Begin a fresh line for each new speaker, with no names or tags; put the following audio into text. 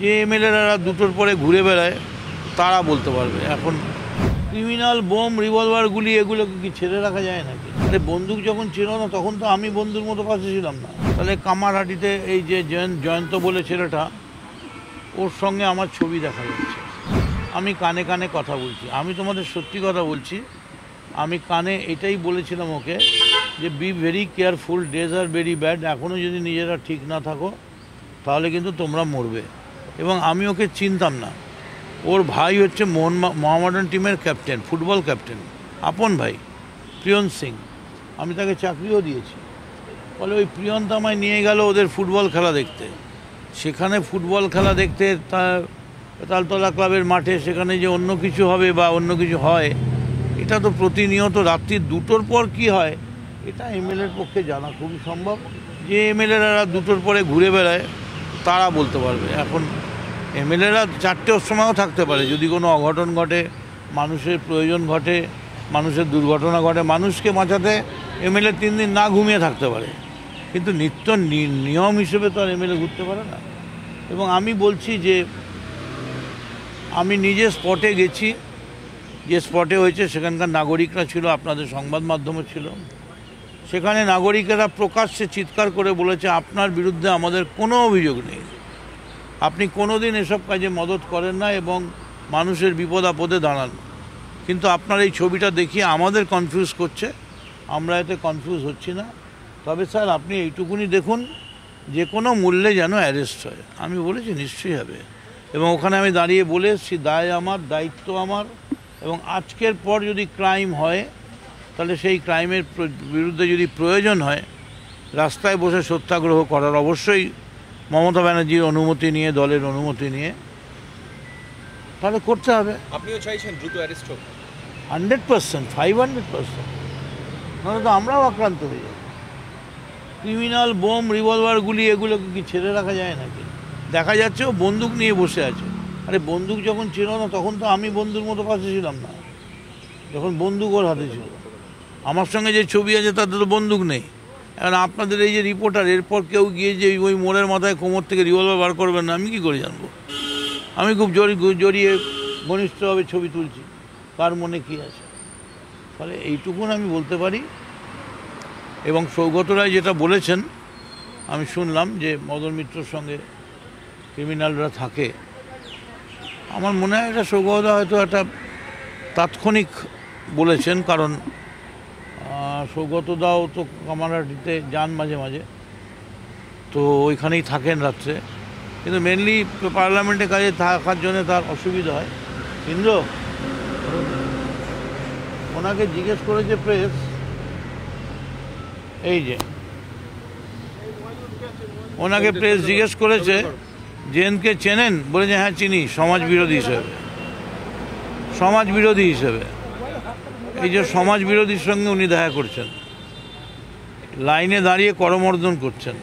যে এমএলএরা দুটোর পরে ঘুরে বেড়ায় তারা বলতে পারবে। এখন ক্রিমিনাল বোম রিভলভারগুলি এগুলোকে কি ছেড়ে রাখা যায় নাকি? তাহলে বন্দুক যখন ছিল না তখন তো আমি বন্ধুর মতো পাশে ছিলাম না। তাহলে কামারহাটিতে এই যে জয়ন্ত বলে ছেলেটা, ওর সঙ্গে আমার ছবি দেখা যাচ্ছে। আমি কানে কানে কথা বলছি, আমি তোমাদের সত্যি কথা বলছি। আমি কানে এটাই বলেছিলাম ওকে যে be very careful, days are very bad. এখনও যদি নিজেরা ঠিক না থাকো তাহলে কিন্তু তোমরা মরবে। এবং আমি ওকে চিনতাম না। ওর ভাই হচ্ছে মোহামেডান টিমের ক্যাপ্টেন, ফুটবল ক্যাপ্টেন, আপন ভাই প্রিয়ন সিং। আমি তাকে চাকরিও দিয়েছি। ফলে ওই প্রিয়ন্ত আমায় নিয়ে গেল ওদের ফুটবল খেলা দেখতে। সেখানে ফুটবল খেলা দেখতে তালতলা ক্লাবের মাঠে, সেখানে যে অন্য কিছু হবে বা অন্য কিছু হয়, এটা তো প্রতিনিয়ত রাত্রি 2টোর পর কি হয় এটা এমএলএর পক্ষে জানা খুবই সম্ভব। যে এমএলএরা 2টোর পরে ঘুরে বেড়ায় তারা বলতে পারবে। এখন এমএলএরা 4টের সময়ও থাকতে পারে, যদি কোনো অঘটন ঘটে, মানুষের প্রয়োজন ঘটে, মানুষের দুর্ঘটনা ঘটে, মানুষকে বাঁচাতে এমএলএ 3 দিন না ঘুমিয়ে থাকতে পারে। কিন্তু নিত্য নিয়ম হিসেবে তো আর এমএলএ ঘুরতে পারে না। এবং আমি বলছি যে আমি নিজে স্পটে গেছি, যে স্পটে হয়েছে সেখানকার নাগরিকরা ছিল, আপনাদের সংবাদ মাধ্যমও ছিল। সেখানে নাগরিকেরা প্রকাশ্যে চিৎকার করে বলেছে আপনার বিরুদ্ধে আমাদের কোনো অভিযোগ নেই, আপনি কোনো দিন এসব কাজে মদত করেন না এবং মানুষের বিপদ আপদে দাঁড়ান। কিন্তু আপনার এই ছবিটা দেখিয়ে আমাদের কনফিউজ করছে, আমরা এতে কনফিউজ হচ্ছি না। তবে স্যার আপনি এইটুকুনি দেখুন যে কোনো মূল্যে যেন অ্যারেস্ট হয়। আমি বলেছি নিশ্চয়ই হবে। এবং ওখানে আমি দাঁড়িয়ে বলে এসেছি দায় আমার, দায়িত্ব আমার। এবং আজকের পর যদি ক্রাইম হয় তাহলে সেই ক্রাইমের বিরুদ্ধে যদি প্রয়োজন হয় রাস্তায় বসে সত্যাগ্রহ করার, অবশ্যই মমতা ব্যানার্জির অনুমতি নিয়ে, দলের অনুমতি নিয়ে, তাহলে করতে হবে।
আপনিও চাইছেন দ্রুত অ্যারেস্ট হোক?
100%, 500%। নাহলে তো আমরাও আক্রান্ত হয়ে যাব। ক্রিমিনাল বোম রিভলভারগুলি এগুলোকে কি ছেড়ে রাখা যায় নাকি? দেখা যাচ্ছে ও বন্দুক নিয়ে বসে আছে। আরে বন্দুক যখন ছিল না তখন তো আমি বন্ধুর মতো পাশে ছিলাম না, যখন বন্দুক ওর হাতে ছিল। আমার সঙ্গে যে ছবি আছে তাতে তো বন্দুক নেই। এখন আপনাদের এই যে রিপোর্টার, এরপর কেউ গিয়ে যে ওই মোড়ের মাথায় কোমর থেকে রিভলভার বার করবেন না, আমি কি করে জানবো? আমি খুব জড়িয়ে ঘনিষ্ঠভাবে ছবি তুলছি, কার মনে কী আছে। ফলে এইটুকুন আমি বলতে পারি। এবং সৌগত রায় যেটা বলেছেন আমি শুনলাম যে মদন মিত্রর সঙ্গে ক্রিমিনালরা থাকে, আমার মনে হয় এটা সৌগতদা হয়তো একটা তাৎক্ষণিক বলেছেন। কারণ সৌগতদাও তো কামারহাটিতে যান মাঝে মাঝে, তো ওইখানেই থাকেন রাত্রে। কিন্তু মেনলি পার্লামেন্টে কাজে থাকার জন্য তার অসুবিধা হয়। ইন্দ্র, ওনাকে জিজ্ঞেস করেছে প্রেস, এই যে ওনাকে প্রেস জিজ্ঞেস করেছে জেনকে চেনেন, বলেছে হ্যাঁ চিনি, সমাজ বিরোধী হিসেবে। সমাজ বিরোধী হিসেবে, এই যে সমাজ বিরোধীর সঙ্গে উনি দেখা করছেন, লাইনে দাঁড়িয়ে করমর্দন করছেন।